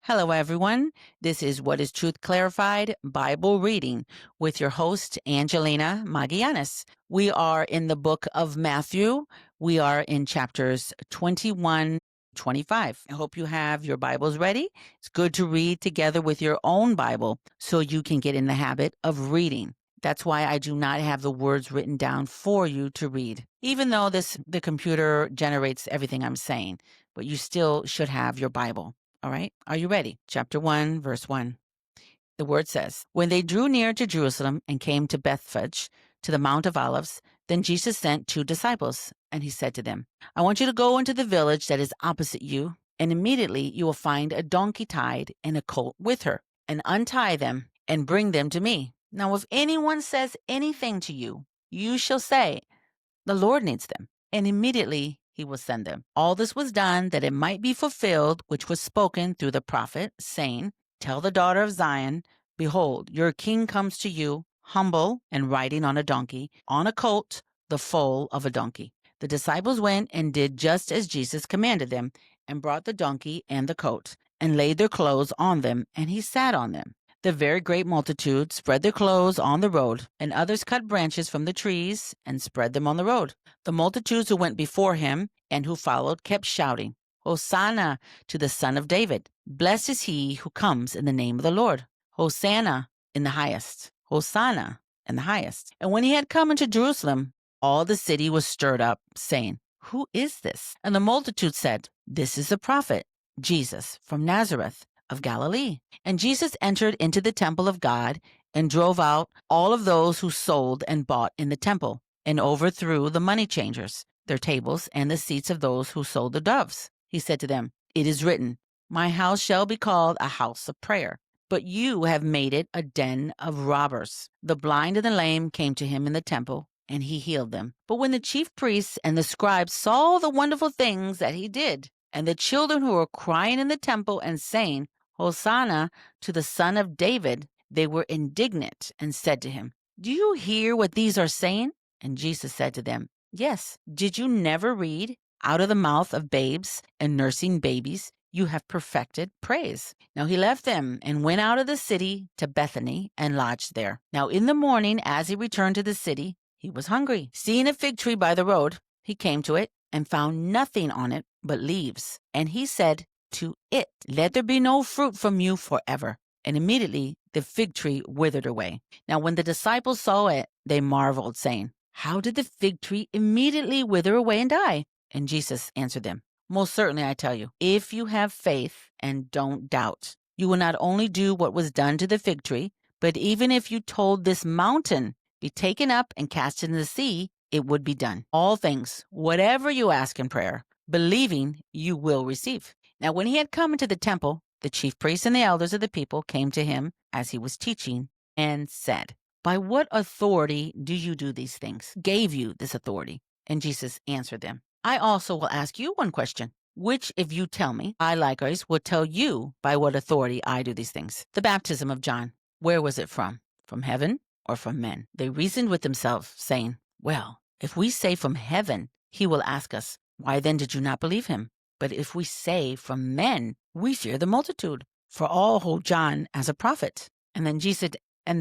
Hello, everyone. This is What is Truth Clarified Bible Reading with your host, Angelina Magianis. We are in the book of Matthew. We are in chapters 21, 25. I hope you have your Bibles ready. It's good to read together with your own Bible so you can get in the habit of reading. That's why I do not have the words written down for you to read, even though the computer generates everything I'm saying, but you still should have your Bible. All right. Are you ready? Chapter 1, verse 1. The word says, When they drew near to Jerusalem and came to Bethphage, to the Mount of Olives, then Jesus sent 2 disciples, and he said to them, I want you to go into the village that is opposite you, and immediately you will find a donkey tied and a colt with her, and untie them and bring them to me. Now, if anyone says anything to you, you shall say, the Lord needs them, and immediately he will send them. All this was done that it might be fulfilled, which was spoken through the prophet, saying, Tell the daughter of Zion, Behold, your king comes to you, humble and riding on a donkey, on a colt, the foal of a donkey. The disciples went and did just as Jesus commanded them, and brought the donkey and the colt, and laid their clothes on them, and he sat on them. The very great multitude spread their clothes on the road, and others cut branches from the trees and spread them on the road. The multitudes who went before him and who followed kept shouting, Hosanna to the Son of David. Blessed is he who comes in the name of the Lord. Hosanna in the highest. Hosanna in the highest. And when he had come into Jerusalem, all the city was stirred up, saying, Who is this? And the multitude said, This is the prophet, Jesus from Nazareth of Galilee. And Jesus entered into the temple of God and drove out all of those who sold and bought in the temple, and overthrew the money changers, their tables, and the seats of those who sold the doves. He said to them, It is written, My house shall be called a house of prayer, but you have made it a den of robbers. The blind and the lame came to him in the temple, and he healed them. But when the chief priests and the scribes saw the wonderful things that he did, and the children who were crying in the temple and saying, Hosanna to the Son of David, they were indignant and said to him, Do you hear what these are saying? And Jesus said to them, Yes. Did you never read, Out of the mouth of babes and nursing babies, you have perfected praise. Now he left them and went out of the city to Bethany and lodged there. Now in the morning, as he returned to the city, he was hungry. Seeing a fig tree by the road, he came to it and found nothing on it but leaves. And he said to it, Let there be no fruit from you forever. And immediately the fig tree withered away. Now when the disciples saw it, they marveled, saying, How did the fig tree immediately wither away and die? And Jesus answered them, Most certainly I tell you, if you have faith and don't doubt, you will not only do what was done to the fig tree, but even if you told this mountain, Be taken up and cast into the sea, it would be done. All things, whatever you ask in prayer, believing you will receive. Now when he had come into the temple, the chief priests and the elders of the people came to him as he was teaching and said, By what authority do you do these things? Gave you this authority? And Jesus answered them, I also will ask you one question, which if you tell me, I likewise will tell you by what authority I do these things. The baptism of John, where was it from? From heaven or from men? They reasoned with themselves, saying, Well, if we say from heaven, he will ask us, Why then did you not believe him? But if we say from men, we fear the multitude, for all hold John as a prophet. And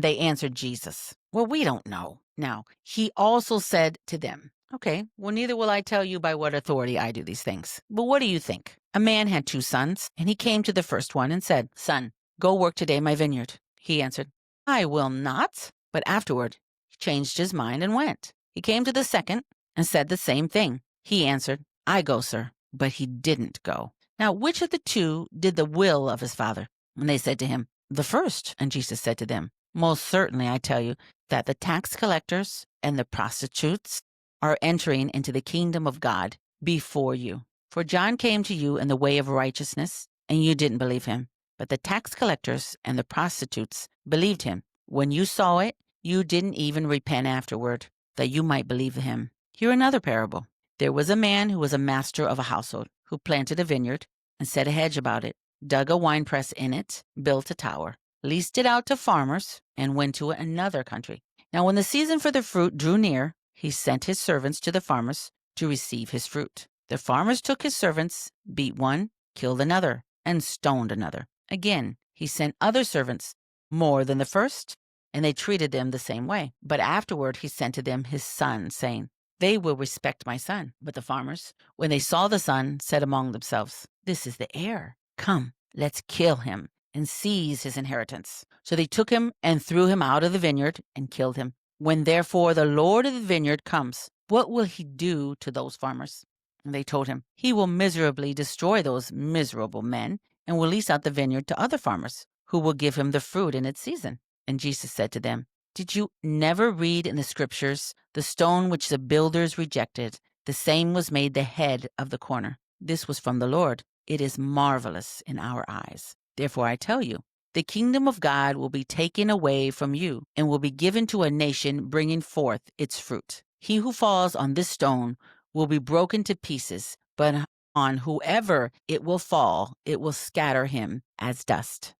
they answered Jesus, Well, we don't know. Now, he also said to them, Okay, well, neither will I tell you by what authority I do these things. But what do you think? A man had 2 sons, and he came to the first one and said, Son, go work today in my vineyard. He answered, I will not. But afterward, he changed his mind and went. He came to the second and said the same thing. He answered, I go, sir. But he didn't go. Now, which of the 2 did the will of his father? And they said to him, The first. And Jesus said to them, Most certainly I tell you that the tax collectors and the prostitutes are entering into the kingdom of God before you. For John came to you in the way of righteousness, and you didn't believe him. But the tax collectors and the prostitutes believed him. When you saw it, you didn't even repent afterward, that you might believe him. Hear another parable. There was a man who was a master of a household, who planted a vineyard and set a hedge about it, dug a winepress in it, built a tower, leased it out to farmers, and went to another country. Now when the season for the fruit drew near, he sent his servants to the farmers to receive his fruit. The farmers took his servants, beat one, killed another, and stoned another. Again, he sent other servants, more than the first, and they treated them the same way. But afterward he sent to them his son, saying, they will respect my son. But the farmers, when they saw the son, said among themselves, this is the heir. Come, let's kill him and seize his inheritance. So they took him and threw him out of the vineyard and killed him. When therefore the Lord of the vineyard comes, what will he do to those farmers? And they told him, he will miserably destroy those miserable men and will lease out the vineyard to other farmers, who will give him the fruit in its season. And Jesus said to them, did you never read in the scriptures, the stone which the builders rejected, the same was made the head of the corner? This was from the Lord. It is marvelous in our eyes. Therefore I tell you, the kingdom of God will be taken away from you and will be given to a nation bringing forth its fruit. He who falls on this stone will be broken to pieces, but on whoever it will fall, it will scatter him as dust.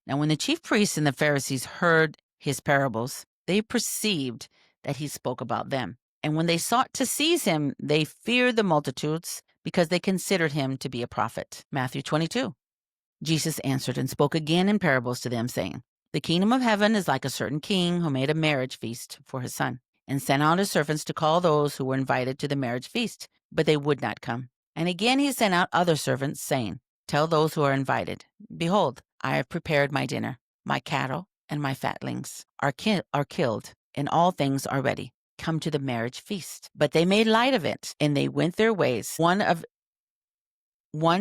Now when the chief priests and the Pharisees heard his parables, they perceived that he spoke about them. And when they sought to seize him, they feared the multitudes because they considered him to be a prophet. Mathew 22. Jesus answered and spoke again in parables to them, saying, the kingdom of heaven is like a certain king who made a marriage feast for his son, and sent out his servants to call those who were invited to the marriage feast, but they would not come. And again he sent out other servants, saying, tell those who are invited, behold, I have prepared my dinner. My cattle and my fatlings are killed, and all things are ready. Come to the marriage feast. But they made light of it, and they went their ways, one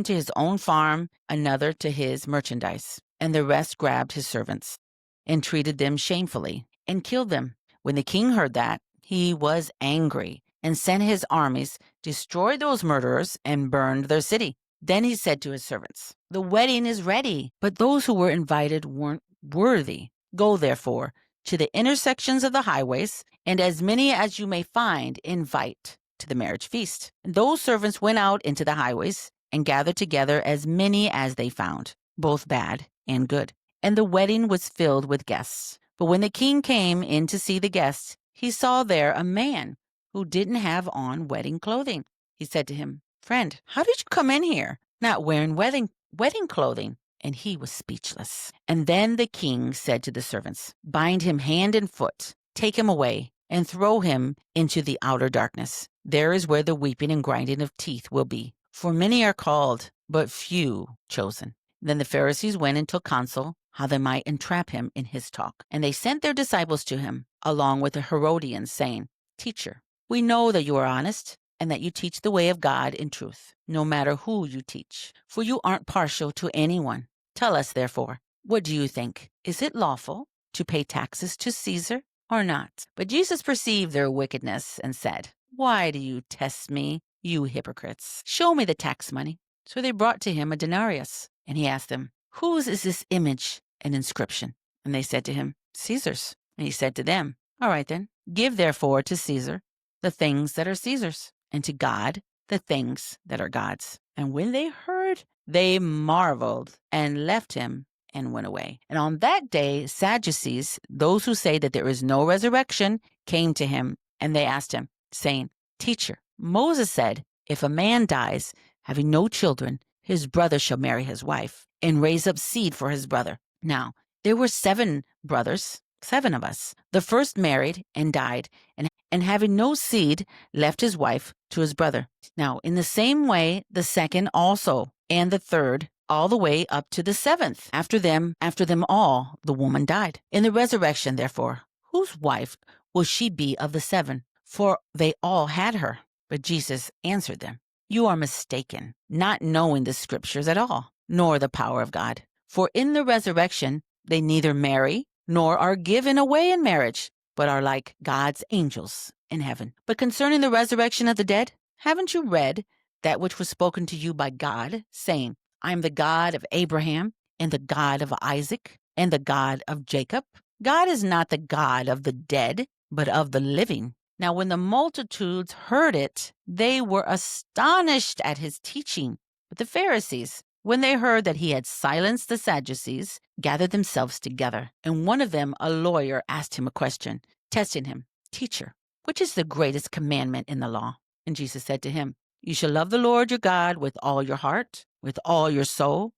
to his own farm, another to his merchandise. And the rest grabbed his servants, and treated them shamefully, and killed them. When the king heard that, he was angry, and sent his armies, destroyed those murderers, and burned their city. Then he said to his servants, the wedding is ready, but those who were invited weren't worthy. Go, therefore, to the intersections of the highways, and as many as you may find, invite to the marriage feast. And those servants went out into the highways and gathered together as many as they found, both bad and good. And the wedding was filled with guests. But when the king came in to see the guests, he saw there a man who didn't have on wedding clothing. He said to him, friend, how did you come in here not wearing wedding clothing? And he was speechless. And then the king said to the servants, bind him hand and foot, take him away, and throw him into the outer darkness. There is where the weeping and grinding of teeth will be. For many are called, but few chosen. Then the Pharisees went and took counsel how they might entrap him in his talk. And they sent their disciples to him, along with the Herodians, saying, Teacher, we know that you are honest, and that you teach the way of God in truth, no matter who you teach. For you aren't partial to anyone. Tell us, therefore, what do you think? Is it lawful to pay taxes to Caesar or not? But Jesus perceived their wickedness and said, why do you test me, you hypocrites? Show me the tax money. So they brought to him a denarius, and he asked them, whose is this image and inscription? And they said to him, Caesar's. And he said to them, all right then, give therefore to Caesar the things that are Caesar's, and to God the things that are God's. And when they heard, they marveled and left him and went away. And on that day, Sadducees, those who say that there is no resurrection, came to him, and they asked him, saying, Teacher, Moses said, if a man dies, having no children, his brother shall marry his wife, and raise up seed for his brother. Now, there were 7 brothers, 7 of us. The first married and died, and having no seed, left his wife to his brother. Now, in the same way, the second also, and the third, all the way up to the 7th. After them all, the woman died. In the resurrection, therefore, whose wife will she be of the 7? For they all had her. But Jesus answered them, you are mistaken, not knowing the scriptures at all, nor the power of God. For in the resurrection, they neither marry, nor are given away in marriage, but are like God's angels in heaven. But concerning the resurrection of the dead, haven't you read that which was spoken to you by God, saying, I am the God of Abraham, and the God of Isaac, and the God of Jacob? God is not the God of the dead, but of the living. Now when the multitudes heard it, they were astonished at his teaching. But the Pharisees, when they heard that he had silenced the Sadducees, gathered themselves together. And one of them, a lawyer, asked him a question, testing him, Teacher, which is the greatest commandment in the law? And Jesus said to him, you shall love the Lord your God with all your heart, with all your soul,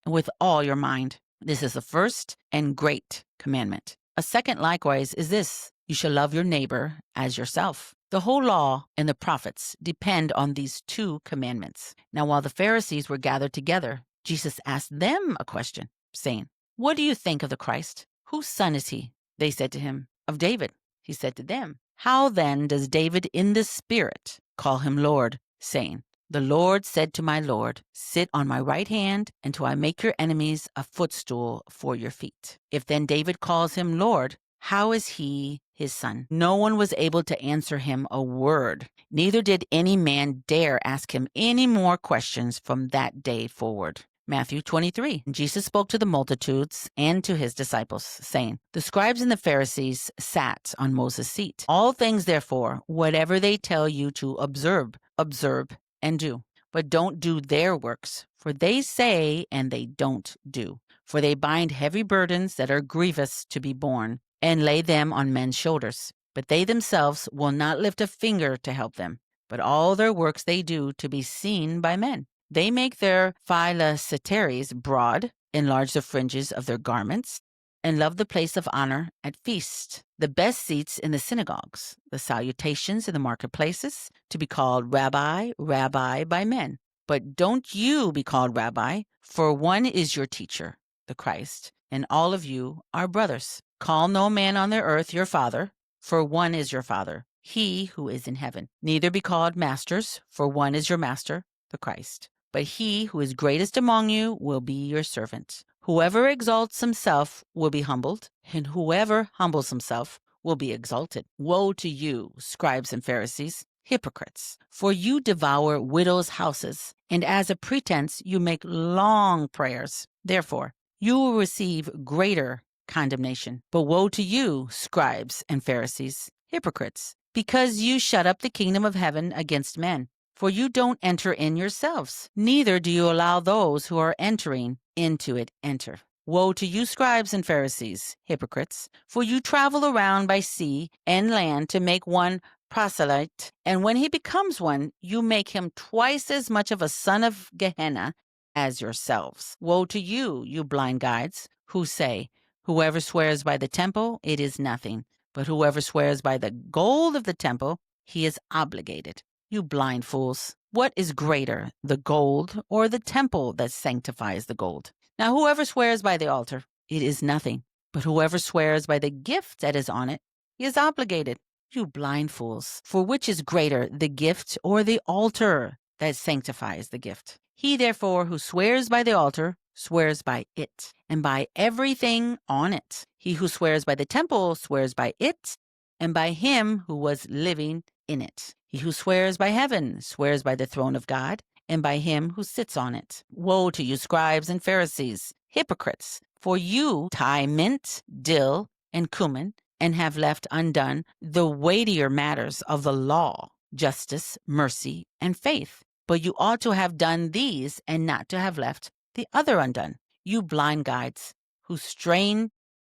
and with all your mind. This is the first and great commandment. A second likewise is this: you shall love your neighbor as yourself. The whole law and the prophets depend on these two commandments. Now, while the Pharisees were gathered together, Jesus asked them a question, saying, "What do you think of the Christ? Whose son is he?" They said to him, "Of David." He said to them, "How then does David in the Spirit call him Lord, saying, 'The Lord said to my Lord, sit on my right hand until I make your enemies a footstool for your feet?' If then David calls him Lord, how is he his son?" No one was able to answer him a word. Neither did any man dare ask him any more questions from that day forward. Matthew 23. Jesus spoke to the multitudes and to his disciples, saying, "The scribes and the Pharisees sat on Moses' seat. All things, therefore, whatever they tell you to observe, observe and do. But don't do their works, for they say and they don't do. For they bind heavy burdens that are grievous to be borne, and lay them on men's shoulders. But they themselves will not lift a finger to help them. But all their works they do to be seen by men. They make their phylacteries broad, enlarge the fringes of their garments, and love the place of honor at feasts, the best seats in the synagogues, the salutations in the marketplaces, to be called Rabbi, Rabbi by men. But don't you be called Rabbi, for one is your teacher, the Christ, and all of you are brothers. Call no man on the earth your father, for one is your Father, he who is in heaven. Neither be called masters, for one is your master, the Christ. But he who is greatest among you will be your servant. Whoever exalts himself will be humbled, and whoever humbles himself will be exalted. Woe to you, scribes and Pharisees, hypocrites! For you devour widows' houses, and as a pretense you make long prayers. Therefore, you will receive greater condemnation. But woe to you, scribes and Pharisees, hypocrites, because you shut up the kingdom of heaven against men. For you don't enter in yourselves, neither do you allow those who are entering into it enter. Woe to you, scribes and Pharisees, hypocrites, for you travel around by sea and land to make one proselyte, and when he becomes one, you make him twice as much of a son of Gehenna as yourselves. Woe to you, you blind guides, who say, whoever swears by the temple, it is nothing, but whoever swears by the gold of the temple, he is obligated. You blind fools, what is greater, the gold or the temple that sanctifies the gold? Now whoever swears by the altar, it is nothing, but whoever swears by the gift that is on it, he is obligated. You blind fools, for which is greater, the gift or the altar that sanctifies the gift? He therefore who swears by the altar swears by it, and by everything on it. He who swears by the temple swears by it, and by him who was living in it. He who swears by heaven swears by the throne of God, and by him who sits on it. Woe to you, scribes and Pharisees, hypocrites! For you tie mint, dill, and cumin, and have left undone the weightier matters of the law, justice, mercy, and faith. But you ought to have done these, and not to have left the other undone. You blind guides, who strain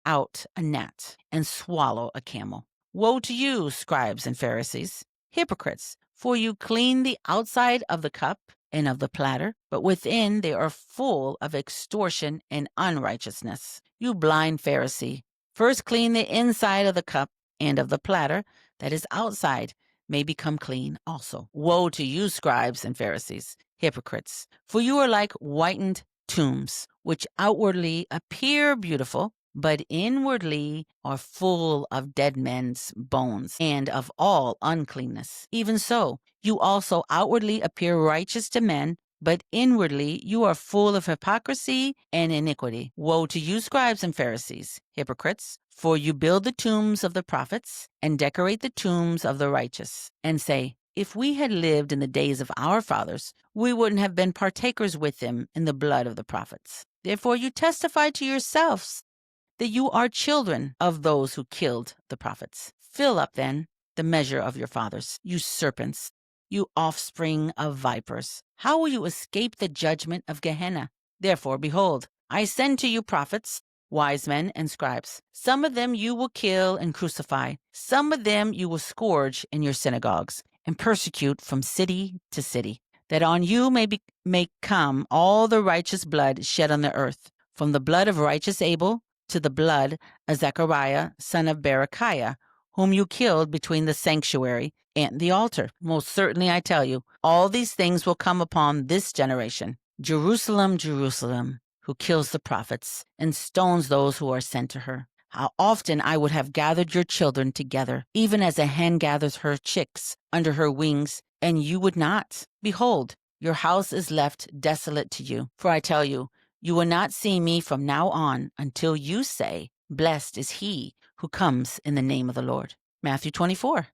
out a gnat and swallow a camel. Woe to you, scribes and Pharisees, hypocrites! For you clean the outside of the cup and of the platter, but within they are full of extortion and unrighteousness. You blind Pharisee, first clean the inside of the cup and of the platter, that is outside may become clean also. Woe to you, scribes and Pharisees, hypocrites! For you are like whitened tombs, which outwardly appear beautiful, but inwardly are full of dead men's bones and of all uncleanness. Even so, you also outwardly appear righteous to men, but inwardly you are full of hypocrisy and iniquity. Woe to you, scribes and Pharisees, hypocrites! For you build the tombs of the prophets and decorate the tombs of the righteous, and say, if we had lived in the days of our fathers, we wouldn't have been partakers with them in the blood of the prophets. Therefore you testify to yourselves that you are children of those who killed the prophets. Fill up, then, the measure of your fathers, you serpents, you offspring of vipers. How will you escape the judgment of Gehenna? Therefore, behold, I send to you prophets, wise men, and scribes. Some of them you will kill and crucify. Some of them you will scourge in your synagogues and persecute from city to city, that on you may come all the righteous blood shed on the earth, from the blood of righteous Abel to the blood of Zechariah, son of Berechiah, whom you killed between the sanctuary and the altar. Most certainly I tell you, all these things will come upon this generation. Jerusalem, Jerusalem, who kills the prophets and stones those who are sent to her. How often I would have gathered your children together, even as a hen gathers her chicks under her wings, and you would not. Behold, your house is left desolate to you. For I tell you, you will not see me from now on until you say, blessed is he who comes in the name of the Lord. Matthew 24.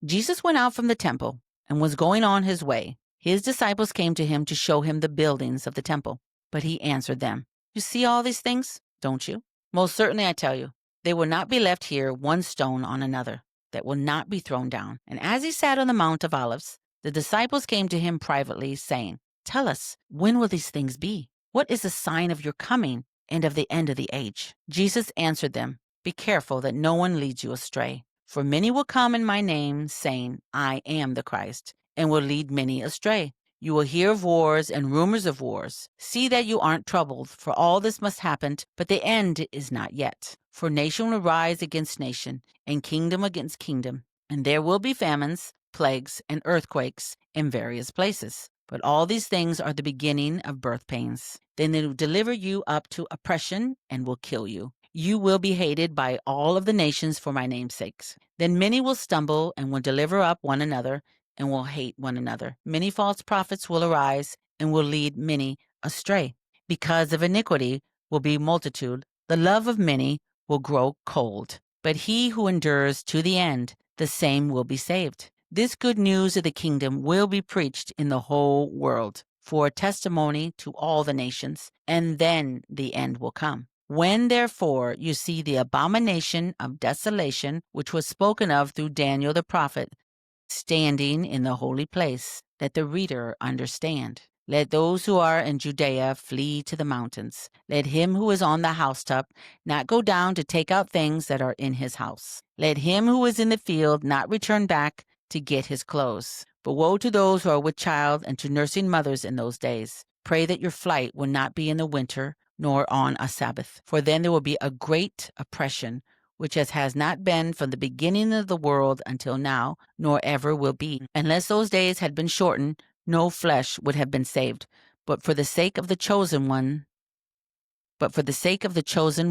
Jesus went out from the temple and was going on his way. His disciples came to him to show him the buildings of the temple. But he answered them, you see all these things, don't you? Most certainly I tell you, there will not be left here one stone on another that will not be thrown down. And as he sat on the Mount of Olives, the disciples came to him privately, saying, tell us, when will these things be? What is the sign of your coming and of the end of the age? Jesus answered them, be careful that no one leads you astray. For many will come in my name, saying, I am the Christ, and will lead many astray. You will hear of wars and rumors of wars. See that you aren't troubled, for all this must happen, but the end is not yet. For nation will rise against nation, and kingdom against kingdom, and there will be famines, plagues, and earthquakes in various places. But all these things are the beginning of birth pains. Then they will deliver you up to oppression and will kill you. You will be hated by all of the nations for my name's sake. Then many will stumble and will deliver up one another and will hate one another. Many false prophets will arise and will lead many astray. Because of iniquity will be multitude. The love of many will grow cold. But he who endures to the end, the same will be saved. This good news of the kingdom will be preached in the whole world for a testimony to all the nations, and then the end will come. When, therefore, you see the abomination of desolation, which was spoken of through Daniel the prophet, standing in the holy place, let the reader understand. Let those who are in Judea flee to the mountains. Let him who is on the housetop not go down to take out things that are in his house. Let him who is in the field not return back to get his clothes. But woe to those who are with child and to nursing mothers in those days. Pray that your flight will not be in the winter, nor on a Sabbath, for then there will be a great oppression, which has not been from the beginning of the world until now, nor ever will be. Unless those days had been shortened, no flesh would have been saved. But for the sake of the chosen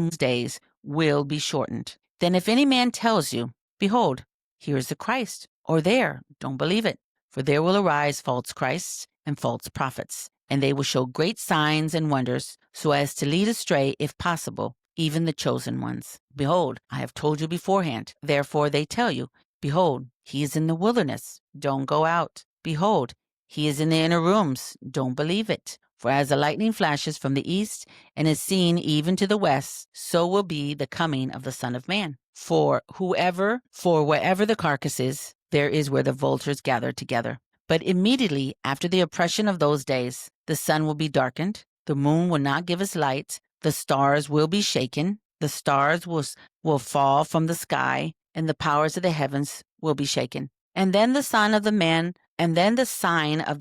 days will be shortened. Then if any man tells you, behold, here is the Christ, or there, don't believe it. For there will arise false Christs and false prophets, and they will show great signs and wonders, so as to lead astray, if possible, even the chosen ones. Behold, I have told you beforehand. Therefore they tell you, behold, he is in the wilderness. Don't go out. Behold, he is in the inner rooms. Don't believe it. For as the lightning flashes from the east and is seen even to the west, so will be the coming of the Son of Man. For wherever the carcass is, there is where the vultures gather together. But immediately after the oppression of those days, the sun will be darkened, the moon will not give its light, the stars will be shaken, the stars will fall from the sky, and the powers of the heavens will be shaken. And then the sign of the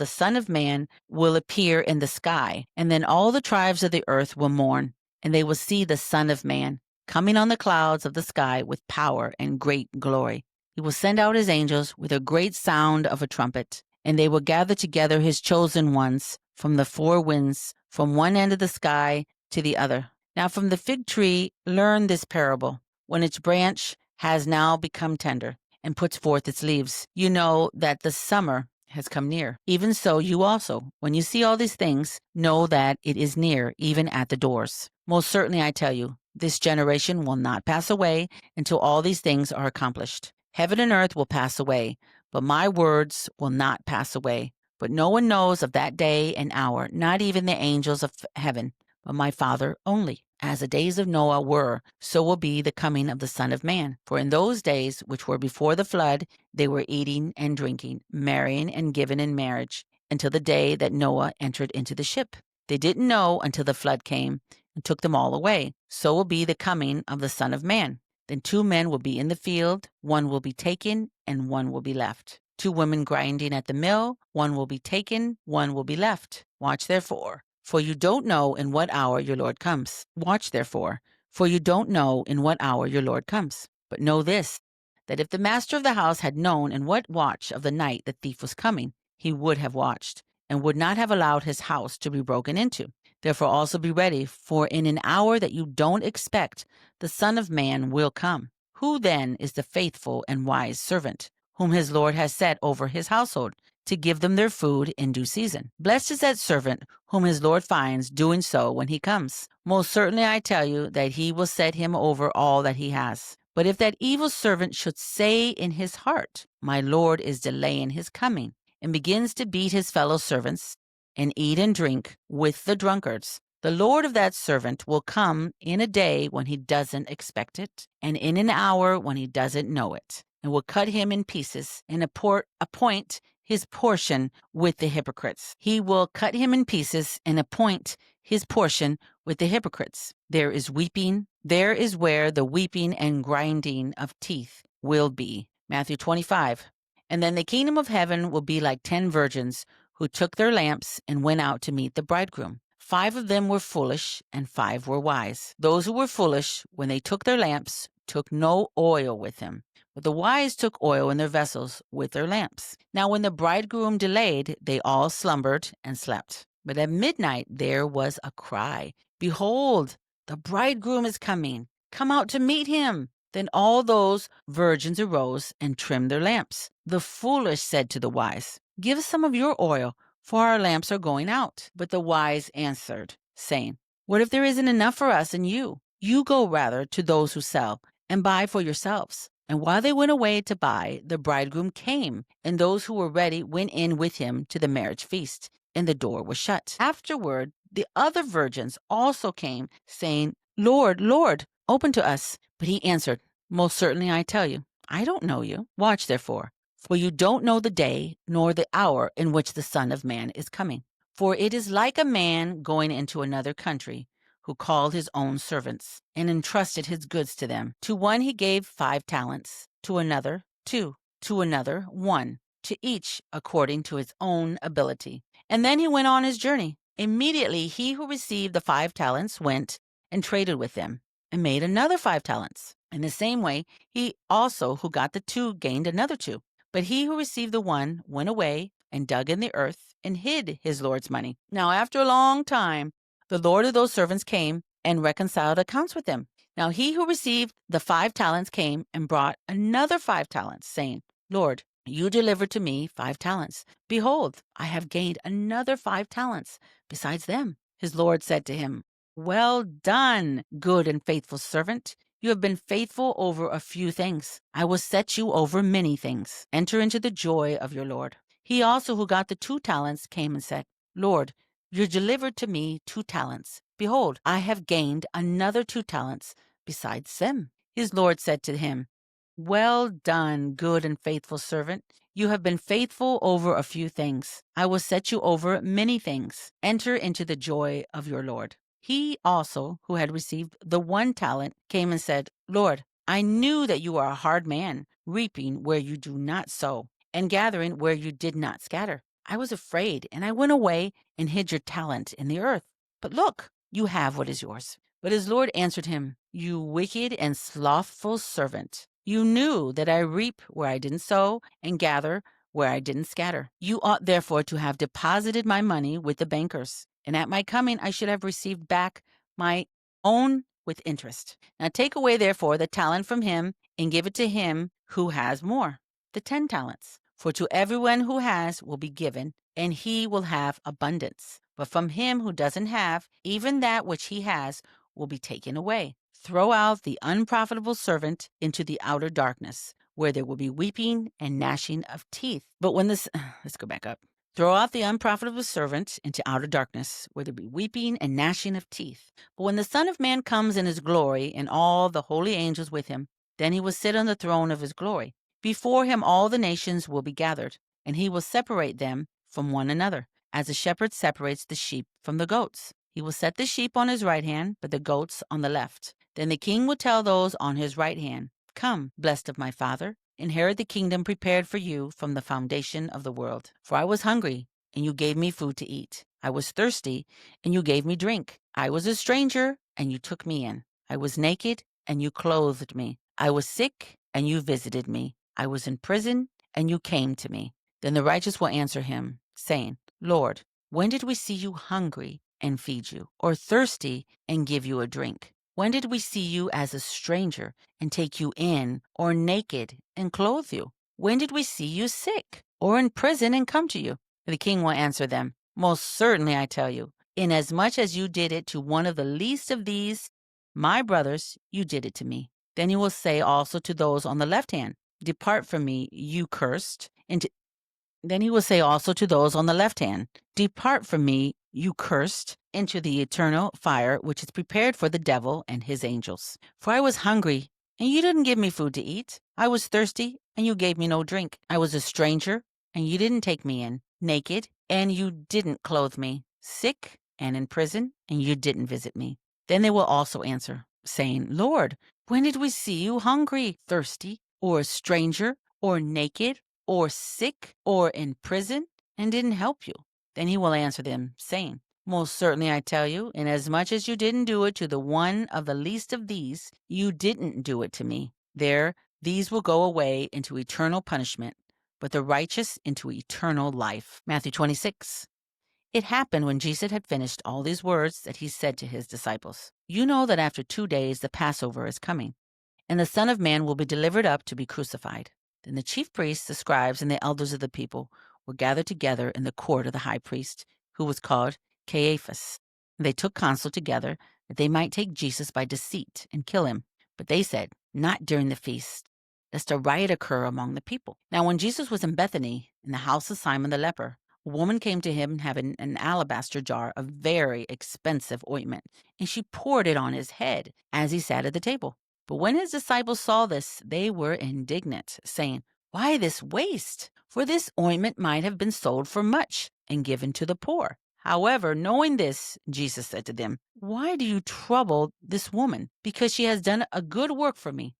Son of Man will appear in the sky, and then all the tribes of the earth will mourn, and they will see the Son of Man coming on the clouds of the sky with power and great glory. He will send out his angels with a great sound of a trumpet, and they will gather together his chosen ones from the four winds, from one end of the sky to the other. Now from the fig tree learn this parable. When its branch has now become tender and puts forth its leaves, you know that the summer has come near. Even so, you also, when you see all these things, know that it is near, even at the doors. Most certainly I tell you, this generation will not pass away until all these things are accomplished. Heaven and earth will pass away, but my words will not pass away. But no one knows of that day and hour, not even the angels of heaven, but my Father only. As the days of Noah were, so will be the coming of the Son of Man. For in those days which were before the flood, they were eating and drinking, marrying and giving in marriage, until the day that Noah entered into the ship. They didn't know until the flood came and took them all away. So will be the coming of the Son of Man. Then 2 men will be in the field, one will be taken and one will be left. 2 women grinding at the mill, one will be taken, one will be left. Watch therefore, for you don't know in what hour your Lord comes. Watch therefore, for you don't know in what hour your Lord comes. But know this, that if the master of the house had known in what watch of the night the thief was coming, he would have watched, and would not have allowed his house to be broken into. Therefore also be ready, for in an hour that you don't expect, the Son of Man will come. Who then is the faithful and wise servant, whom his Lord has set over his household, to give them their food in due season? Blessed is that servant whom his Lord finds doing so when he comes. Most certainly I tell you that he will set him over all that he has. But if that evil servant should say in his heart, my Lord is delaying his coming, and begins to beat his fellow servants, and eat and drink with the drunkards, the Lord of that servant will come in a day when he doesn't expect it, and in an hour when he doesn't know it, and will cut him in pieces, and appoint his portion with the hypocrites. He will cut him in pieces and appoint his portion with the hypocrites. There is weeping. There is where the weeping and grinding of teeth will be. Matthew 25. And then the kingdom of heaven will be like 10 virgins who took their lamps and went out to meet the bridegroom. 5 of them were foolish and 5 were wise. Those who were foolish, when they took their lamps, took no oil with them. But the wise took oil in their vessels with their lamps. Now when the bridegroom delayed, they all slumbered and slept. But at midnight there was a cry, behold, the bridegroom is coming. Come out to meet him. Then all those virgins arose and trimmed their lamps. The foolish said to the wise, give us some of your oil, for our lamps are going out. But the wise answered, saying, what if there isn't enough for us and you? You go rather to those who sell and buy for yourselves. And while they went away to buy, the bridegroom came, and those who were ready went in with him to the marriage feast, and the door was shut. Afterward, the other virgins also came, saying, Lord, Lord, open to us. But he answered, most certainly I tell you, I don't know you. Watch therefore, for you don't know the day nor the hour in which the Son of Man is coming. For it is like a man going into another country, who called his own servants and entrusted his goods to them. To one he gave 5 talents, to another 2, to another 1, to each according to his own ability. And then he went on his journey. Immediately he who received the 5 talents went and traded with them and made another 5 talents. In the same way, he also who got the 2 gained another 2. But he who received the 1 went away and dug in the earth and hid his Lord's money. Now after a long time, the Lord of those servants came and reconciled accounts with them. Now he who received the 5 talents came and brought another 5 talents, saying, Lord, you delivered to me 5 talents. Behold, I have gained another 5 talents besides them. His Lord said to him, well done, good and faithful servant. You have been faithful over a few things. I will set you over many things. Enter into the joy of your Lord. He also who got the 2 talents came and said, Lord, you delivered to me 2 talents. Behold, I have gained another 2 talents besides them. His Lord said to him, well done, good and faithful servant. You have been faithful over a few things. I will set you over many things. Enter into the joy of your Lord. He also, who had received the 1 talent, came and said, Lord, I knew that you are a hard man, reaping where you do not sow, and gathering where you did not scatter. I was afraid, and I went away and hid your talent in the earth. But look, you have what is yours. But his Lord answered him, you wicked and slothful servant. You knew that I reap where I didn't sow and gather where I didn't scatter. You ought therefore to have deposited my money with the bankers, and at my coming I should have received back my own with interest. Now take away therefore the talent from him and give it to him who has more, the 10 talents. For to everyone who has will be given, and he will have abundance. But from him who doesn't have, even that which he has will be taken away. Throw out the unprofitable servant into the outer darkness, where there will be weeping and gnashing of teeth. But when this, let's go back up. Throw out the unprofitable servant into outer darkness, where there will be weeping and gnashing of teeth. But when the Son of Man comes in his glory, and all the holy angels with him, then he will sit on the throne of his glory. Before him all the nations will be gathered, and he will separate them from one another, as a shepherd separates the sheep from the goats. He will set the sheep on his right hand, but the goats on the left. Then the king will tell those on his right hand, come, blessed of my Father, inherit the kingdom prepared for you from the foundation of the world. For I was hungry, and you gave me food to eat. I was thirsty, and you gave me drink. I was a stranger, and you took me in. I was naked, and you clothed me. I was sick, and you visited me. I was in prison, and you came to me. Then the righteous will answer him, saying, Lord, when did we see you hungry and feed you, or thirsty and give you a drink? When did we see you as a stranger and take you in, or naked and clothe you? When did we see you sick, or in prison and come to you? The king will answer them, Most certainly I tell you, inasmuch as you did it to one of the least of these, my brothers, you did it to me. Then he will say also to those on the left hand, Depart from me, you cursed, into Then he will say also to those on the left hand, Depart from me, you cursed, into the eternal fire which is prepared for the devil and his angels. For I was hungry, and you didn't give me food to eat. I was thirsty, and you gave me no drink. I was a stranger, and you didn't take me in. Naked, and you didn't clothe me. Sick, and in prison, and you didn't visit me. Then they will also answer, saying, Lord, when did we see you hungry, thirsty, or a stranger, or naked, or sick, or in prison, and didn't help you? Then he will answer them, saying, Most certainly I tell you, inasmuch as you didn't do it to the one of the least of these, you didn't do it to me. These will go away into eternal punishment, but the righteous into eternal life. Matthew 26. It happened when Jesus had finished all these words that he said to his disciples, You know that after 2 days the Passover is coming, and the Son of Man will be delivered up to be crucified. Then the chief priests, the scribes, and the elders of the people were gathered together in the court of the high priest, who was called Caiaphas. And they took counsel together that they might take Jesus by deceit and kill him. But they said, Not during the feast, lest a riot occur among the people. Now when Jesus was in Bethany, in the house of Simon the leper, a woman came to him having an alabaster jar of very expensive ointment, and she poured it on his head as he sat at the table. But when his disciples saw this, they were indignant, saying, Why this waste? For this ointment might have been sold for much and given to the poor. However, knowing this, Jesus said to them, Why do you trouble this woman? Because she has done a good work for me.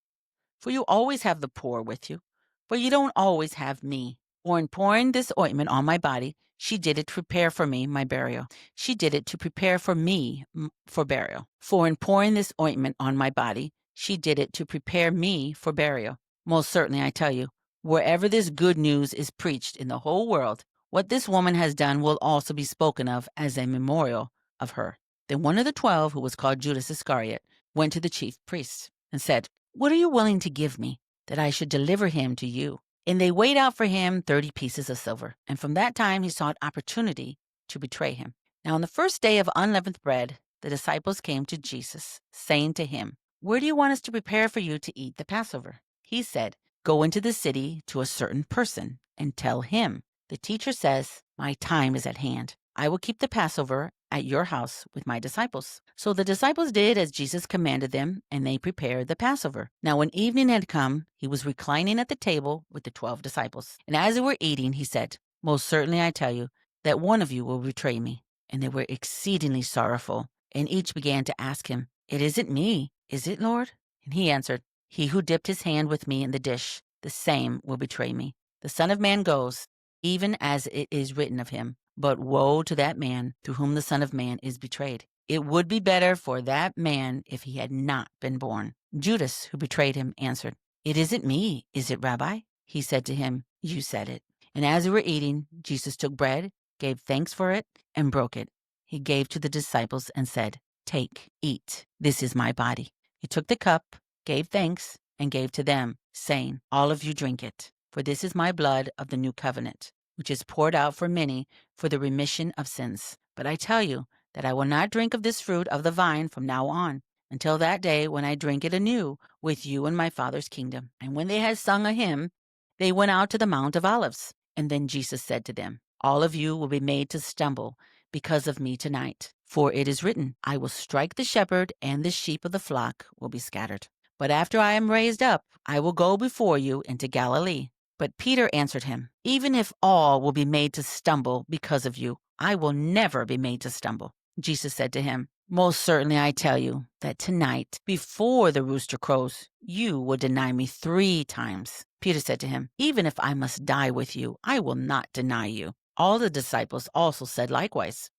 For you always have the poor with you, but you don't always have me. For in pouring this ointment on my body, she did it to prepare for me my burial. She did it to prepare for me for burial. For in pouring this ointment on my body, she did it to prepare me for burial. Most certainly, I tell you, wherever this good news is preached in the whole world, what this woman has done will also be spoken of as a memorial of her. Then one of the 12, who was called Judas Iscariot, went to the chief priests and said, What are you willing to give me that I should deliver him to you? And they weighed out for him 30 pieces of silver. And from that time he sought opportunity to betray him. Now on the first day of unleavened bread, the disciples came to Jesus, saying to him, Where do you want us to prepare for you to eat the Passover? He said, Go into the city to a certain person and tell him, The teacher says, My time is at hand. I will keep the Passover at your house with my disciples. So the disciples did as Jesus commanded them, and they prepared the Passover. Now when evening had come, he was reclining at the table with the 12 disciples. And as they were eating, he said, Most certainly I tell you that one of you will betray me. And they were exceedingly sorrowful, and each began to ask him, It isn't me, is it, Lord? And he answered, He who dipped his hand with me in the dish, the same will betray me. The Son of Man goes, even as it is written of him. But woe to that man through whom the Son of Man is betrayed. It would be better for that man if he had not been born. Judas, who betrayed him, answered, It isn't me, is it, Rabbi? He said to him, You said it. And as they were eating, Jesus took bread, gave thanks for it, and broke it. He gave to the disciples and said, Take, eat, this is my body. He took the cup, gave thanks, and gave to them, saying, All of you drink it, for this is my blood of the new covenant, which is poured out for many for the remission of sins. But I tell you that I will not drink of this fruit of the vine from now on, until that day when I drink it anew with you in my Father's kingdom. And when they had sung a hymn, they went out to the Mount of Olives. And then Jesus said to them, All of you will be made to stumble because of me tonight. For it is written, I will strike the shepherd, and the sheep of the flock will be scattered. But after I am raised up, I will go before you into Galilee. But Peter answered him, Even if all will be made to stumble because of you, I will never be made to stumble. Jesus said to him, Most certainly I tell you that tonight, before the rooster crows, you will deny me 3 times. Peter said to him, Even if I must die with you, I will not deny you. All the disciples also said likewise.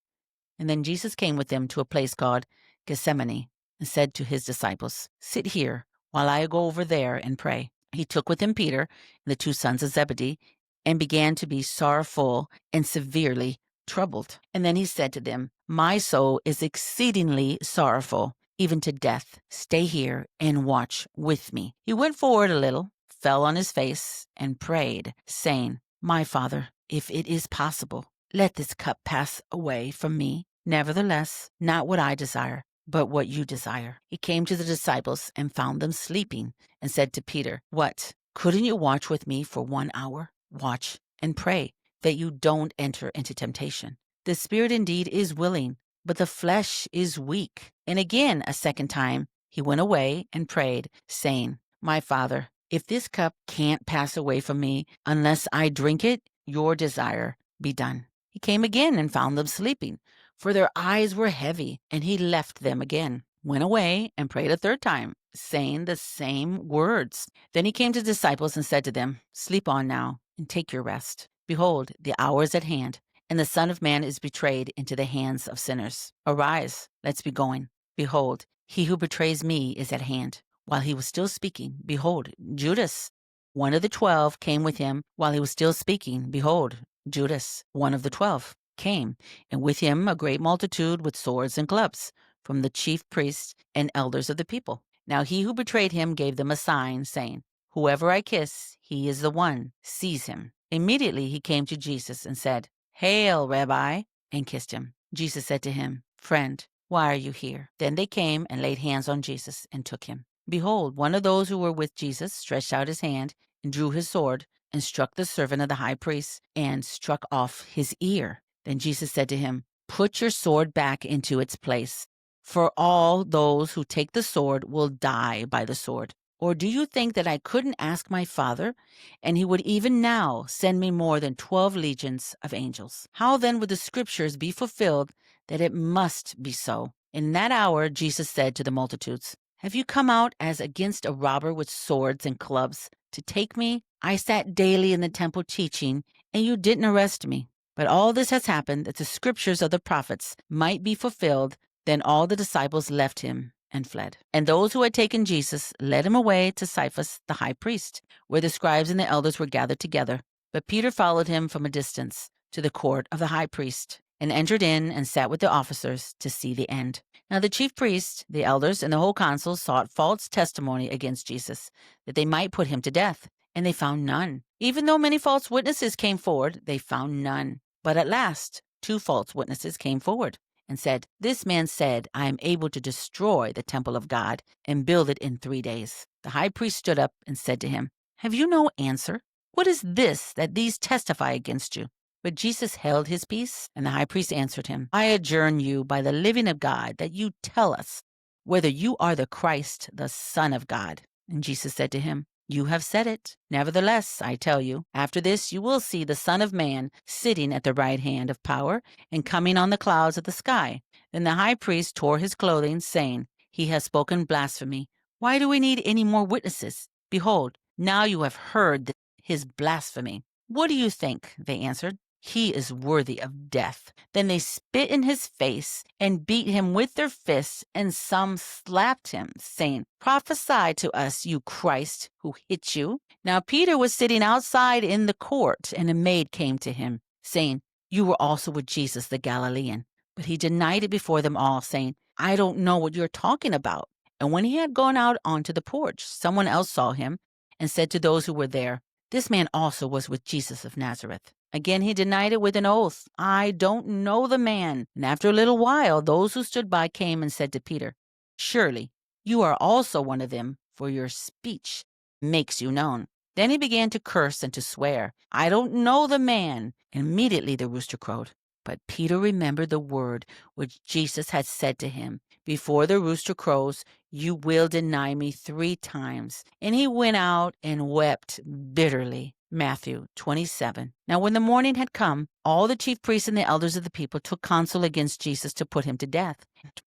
And then Jesus came with them to a place called Gethsemane and said to his disciples, Sit here while I go over there and pray. He took with him Peter and the 2 sons of Zebedee and began to be sorrowful and severely troubled. And then he said to them, My soul is exceedingly sorrowful, even to death. Stay here and watch with me. He went forward a little, fell on his face, and prayed, saying, My Father, if it is possible, let this cup pass away from me. Nevertheless, not what I desire, but what you desire. He came to the disciples and found them sleeping and said to Peter, What? Couldn't you watch with me for 1 hour? Watch and pray that you don't enter into temptation. The spirit indeed is willing, but the flesh is weak. And again, a second time, he went away and prayed, saying, My Father, if this cup can't pass away from me unless I drink it, your desire be done. He came again and found them sleeping, for their eyes were heavy, and he left them again, went away and prayed a 3rd time, saying the same words. Then he came to the disciples and said to them, Sleep on now and take your rest. Behold, the hour is at hand, and the Son of Man is betrayed into the hands of sinners. Arise, let's be going. Behold, he who betrays me is at hand. While he was still speaking, behold, Judas, one of the 12, came with him. While he was still speaking, behold, Judas, one of the 12, came, and with him a great multitude with swords and clubs, from the chief priests and elders of the people. Now he who betrayed him gave them a sign, saying, Whoever I kiss, he is the one. Seize him. Immediately he came to Jesus and said, Hail, Rabbi, and kissed him. Jesus said to him, Friend, why are you here? Then they came and laid hands on Jesus and took him. Behold, one of those who were with Jesus stretched out his hand and drew his sword and struck the servant of the high priest and struck off his ear. Then Jesus said to him, Put your sword back into its place, for all those who take the sword will die by the sword. Or do you think that I couldn't ask my Father, and he would even now send me more than 12 legions of angels? How then would the scriptures be fulfilled that it must be so? In that hour Jesus said to the multitudes, Have you come out as against a robber with swords and clubs to take me? I sat daily in the temple teaching, and you didn't arrest me. But all this has happened that the scriptures of the prophets might be fulfilled. Then all the disciples left him and fled. And those who had taken Jesus led him away to Caiaphas the high priest, where the scribes and the elders were gathered together. But Peter followed him from a distance to the court of the high priest, and entered in and sat with the officers to see the end. Now the chief priests, the elders, and the whole council sought false testimony against Jesus, that they might put him to death. And they found none. Even though many false witnesses came forward, they found none. But at last 2 false witnesses came forward and said, This man said, I am able to destroy the temple of God and build it in 3 days. The high priest stood up and said to him, Have you no answer? What is this that these testify against you? But Jesus held his peace, and the high priest answered him, I adjourn you by the living of God that you tell us whether you are the Christ, the Son of God. And Jesus said to him, You have said it. Nevertheless, I tell you, after this you will see the Son of Man sitting at the right hand of power and coming on the clouds of the sky. Then the high priest tore his clothing, saying, He has spoken blasphemy. Why do we need any more witnesses? Behold, now you have heard his blasphemy. What do you think? They answered. He is worthy of death. Then they spit in his face and beat him with their fists, and some slapped him, saying, Prophesy to us, you Christ, who hit you. Now Peter was sitting outside in the court, and a maid came to him, saying, You were also with Jesus the Galilean. But he denied it before them all, saying, I don't know what you're talking about. And when he had gone out onto the porch, someone else saw him and said to those who were there, This man also was with Jesus of Nazareth. Again he denied it with an oath, I don't know the man. And after a little while, those who stood by came and said to Peter, Surely you are also one of them, for your speech makes you known. Then he began to curse and to swear, I don't know the man. And immediately the rooster crowed. But Peter remembered the word which Jesus had said to him, Before the rooster crows, you will deny me 3 times. And he went out and wept bitterly. Matthew 27. Now when the morning had come, all the chief priests and the elders of the people took counsel against Jesus to put him to death.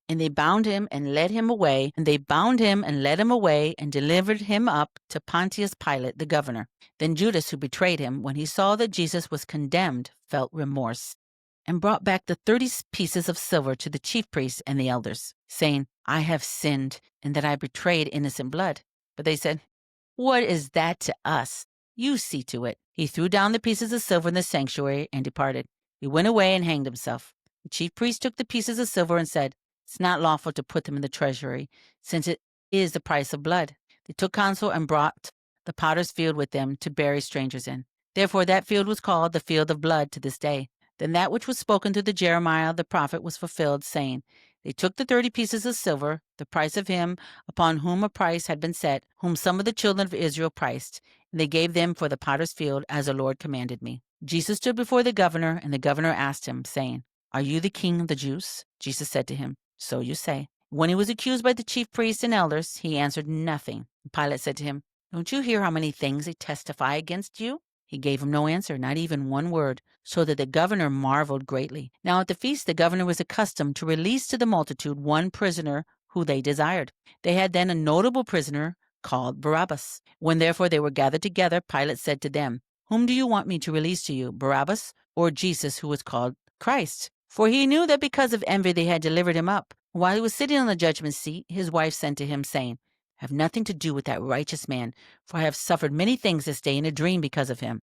And they bound him and led him away, and delivered him up to Pontius Pilate, the governor. Then Judas, who betrayed him, when he saw that Jesus was condemned, felt remorse, and brought back the 30 pieces of silver to the chief priests and the elders, saying, I have sinned, in that I betrayed innocent blood. But they said, What is that to us? You see to it. He threw down the pieces of silver in the sanctuary and departed. He went away and hanged himself. The chief priest took the pieces of silver and said, It's not lawful to put them in the treasury, since it is the price of blood. They took counsel and brought the potter's field with them to bury strangers in. Therefore that field was called the field of blood to this day. Then that which was spoken through the Jeremiah the prophet was fulfilled, saying, They took the 30 pieces of silver, the price of him upon whom a price had been set, whom some of the children of Israel priced, and they gave them for the potter's field, as the Lord commanded me. Jesus stood before the governor, and the governor asked him, saying, Are you the king of the Jews? Jesus said to him, So you say. When he was accused by the chief priests and elders, he answered nothing. Pilate said to him, Don't you hear how many things they testify against you? He gave him no answer, not even one word, so that the governor marveled greatly. Now at the feast the governor was accustomed to release to the multitude one prisoner who they desired. They had then a notable prisoner called Barabbas. When therefore they were gathered together, Pilate said to them, Whom do you want me to release to you, Barabbas or Jesus, who was called Christ? For he knew that because of envy they had delivered him up. While he was sitting on the judgment seat, his wife sent to him, saying, Have nothing to do with that righteous man, for I have suffered many things this day in a dream because of him.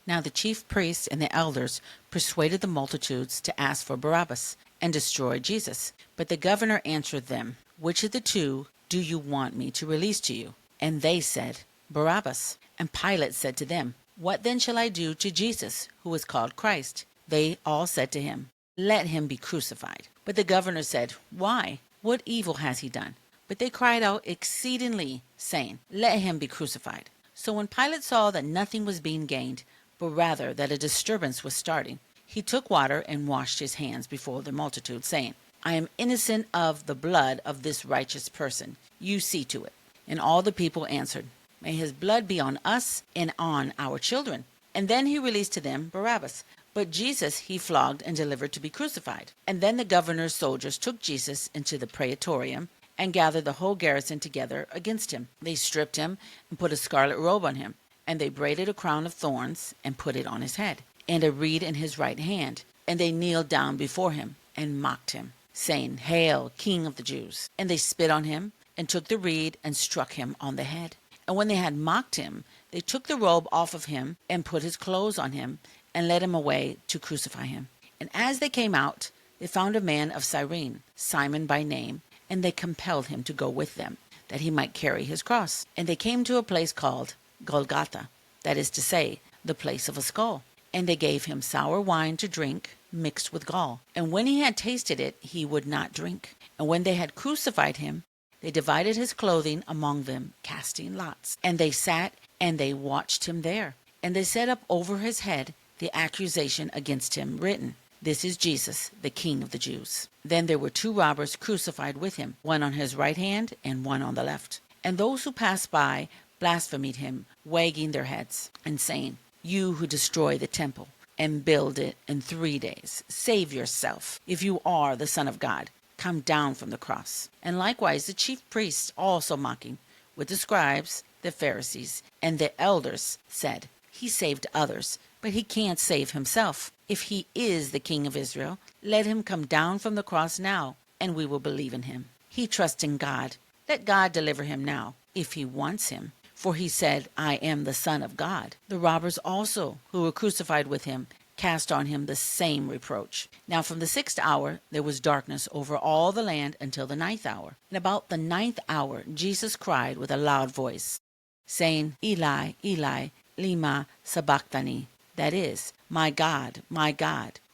Now the chief priests and the elders persuaded the multitudes to ask for Barabbas and destroy Jesus. But the governor answered them, Which of the two do you want me to release to you? And they said, Barabbas. And Pilate said to them, What then shall I do to Jesus, who is called Christ? They all said to him, Let him be crucified. But the governor said, Why? What evil has he done? But they cried out exceedingly, saying, Let him be crucified. So when Pilate saw that nothing was being gained, but rather that a disturbance was starting, he took water and washed his hands before the multitude, saying, I am innocent of the blood of this righteous person. You see to it. And all the people answered, May his blood be on us and on our children. And then he released to them Barabbas. But Jesus he flogged and delivered to be crucified. And then the governor's soldiers took Jesus into the praetorium and gathered the whole garrison together against him. They stripped him and put a scarlet robe on him. And they braided a crown of thorns and put it on his head, and a reed in his right hand. And they kneeled down before him and mocked him, saying, Hail, King of the Jews! And they spit on him and took the reed and struck him on the head. And when they had mocked him, they took the robe off of him and put his clothes on him and led him away to crucify him. And as they came out, they found a man of Cyrene, Simon by name, and they compelled him to go with them, that he might carry his cross. And they came to a place called Golgotha, that is to say, the place of a skull. And they gave him sour wine to drink, mixed with gall. And when he had tasted it, he would not drink. And when they had crucified him, they divided his clothing among them, casting lots. And they sat and they watched him there. And they set up over his head the accusation against him, written, This is Jesus, the King of the Jews. Then there were 2 robbers crucified with him, one on his right hand and one on the left. And those who passed by blasphemed him, wagging their heads, and saying, You who destroy the temple and build it in 3 days, save yourself. If you are the Son of God, come down from the cross. And likewise the chief priests also mocking, with the scribes, the Pharisees, and the elders, said, He saved others, but he can't save himself. If he is the King of Israel, let him come down from the cross now, and we will believe in him. He trusts in God. Let God deliver him now, if he wants him. For he said, I am the Son of God. The robbers also, who were crucified with him, cast on him the same reproach. Now from the 6th hour there was darkness over all the land until the 9th hour. And about the 9th hour Jesus cried with a loud voice, saying, Eli, Eli, lema sabachthani. That is, my God,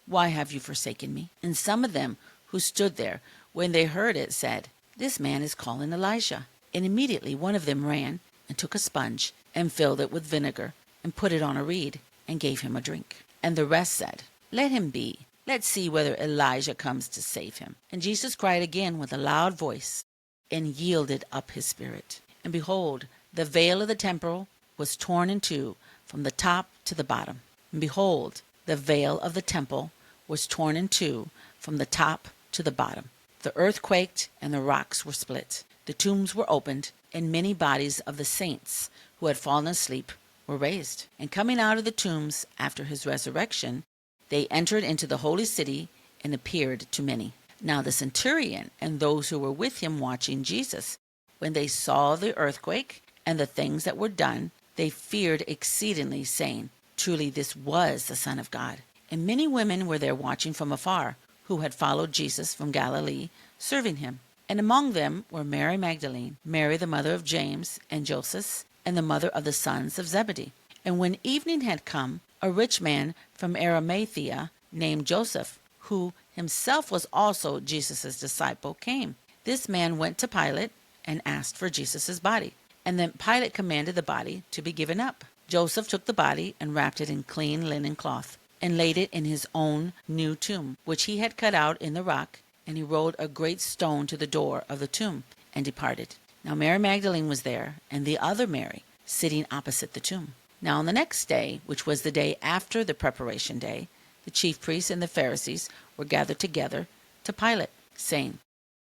why have you forsaken me? And some of them who stood there, when they heard it, said, This man is calling Elijah. And immediately one of them ran and took a sponge and filled it with vinegar and put it on a reed and gave him a drink. And the rest said, Let him be. Let's see whether Elijah comes to save him. And Jesus cried again with a loud voice and yielded up his spirit. And behold, the veil of the temple was torn in two from the top to the bottom. And behold, the veil of the temple was torn in two from the top to the bottom. The earth quaked, and the rocks were split. The tombs were opened, and many bodies of the saints who had fallen asleep were raised. And coming out of the tombs after his resurrection, they entered into the holy city and appeared to many. Now the centurion and those who were with him watching Jesus, when they saw the earthquake and the things that were done, they feared exceedingly, saying, Truly this was the Son of God. And many women were there watching from afar, who had followed Jesus from Galilee, serving him. And among them were Mary Magdalene, Mary the mother of James and Joseph, and the mother of the sons of Zebedee. And when evening had come, a rich man from Arimathea, named Joseph, who himself was also Jesus' disciple, came. This man went to Pilate and asked for Jesus' body. And then Pilate commanded the body to be given up. Joseph took the body and wrapped it in clean linen cloth, and laid it in his own new tomb, which he had cut out in the rock, and he rolled a great stone to the door of the tomb, and departed. Now Mary Magdalene was there, and the other Mary, sitting opposite the tomb. Now on the next day, which was the day after the preparation day, the chief priests and the Pharisees were gathered together to Pilate, saying,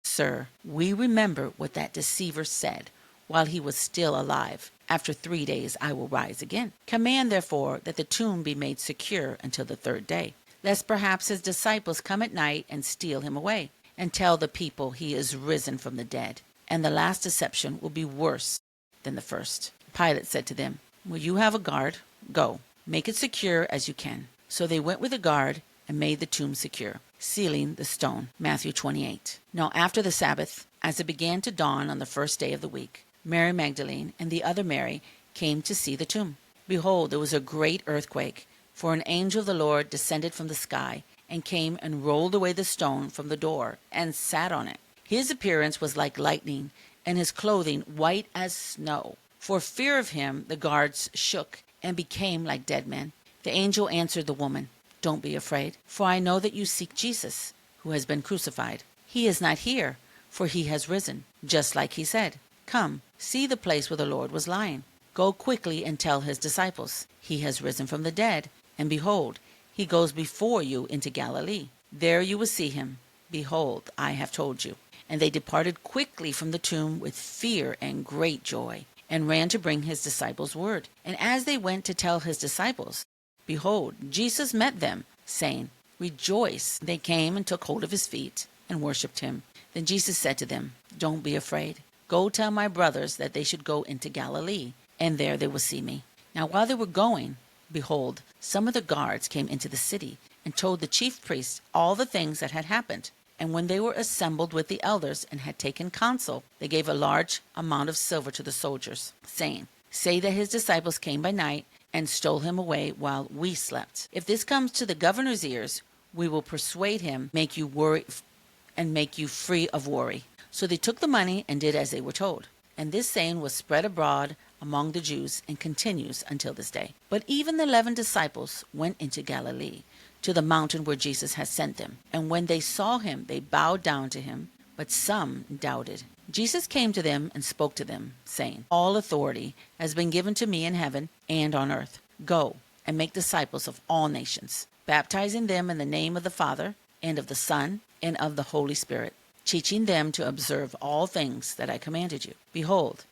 Sir, we remember what that deceiver said while he was still alive. After 3 days I will rise again. Command, therefore, that the tomb be made secure until the 3rd day, lest perhaps his disciples come at night and steal him away, and tell the people he is risen from the dead. And the last deception will be worse than the first. Pilate said to them, Will you have a guard? Go, make it secure as you can. So they went with a guard and made the tomb secure, sealing the stone. Mathew 28. Now after the Sabbath, as it began to dawn on the 1st day of the week, Mary Magdalene and the other Mary came to see the tomb. Behold, there was a great earthquake, for an angel of the Lord descended from the sky, and came and rolled away the stone from the door, and sat on it. His appearance was like lightning, and his clothing white as snow. For fear of him the guards shook, and became like dead men. The angel answered the woman, Don't be afraid, for I know that you seek Jesus, who has been crucified. He is not here, for he has risen, just like he said. Come, see the place where the Lord was lying. Go quickly and tell his disciples, He has risen from the dead, and behold, he goes before you into Galilee. There you will see him. Behold, I have told you. And they departed quickly from the tomb with fear and great joy, and ran to bring his disciples word. And as they went to tell his disciples, behold, Jesus met them, saying, Rejoice. They came and took hold of his feet, and worshipped him. Then Jesus said to them, Don't be afraid. Go tell my brothers that they should go into Galilee, and there they will see me. Now while they were going, behold, some of the guards came into the city, and told the chief priests all the things that had happened. And when they were assembled with the elders and had taken counsel, they gave a large amount of silver to the soldiers, saying, Say that his disciples came by night and stole him away while we slept. If this comes to the governor's ears, we will persuade him, make you free of worry. So they took the money and did as they were told. And this saying was spread abroad among the Jews and continues until this day. But even the 11 disciples went into Galilee, to the mountain where Jesus had sent them. And when they saw him, they bowed down to him, but some doubted. Jesus came to them and spoke to them, saying, All authority has been given to me in heaven and on earth. Go and make disciples of all nations, baptizing them in the name of the Father, and of the Son, and of the Holy Spirit, teaching them to observe all things that I commanded you. Behold,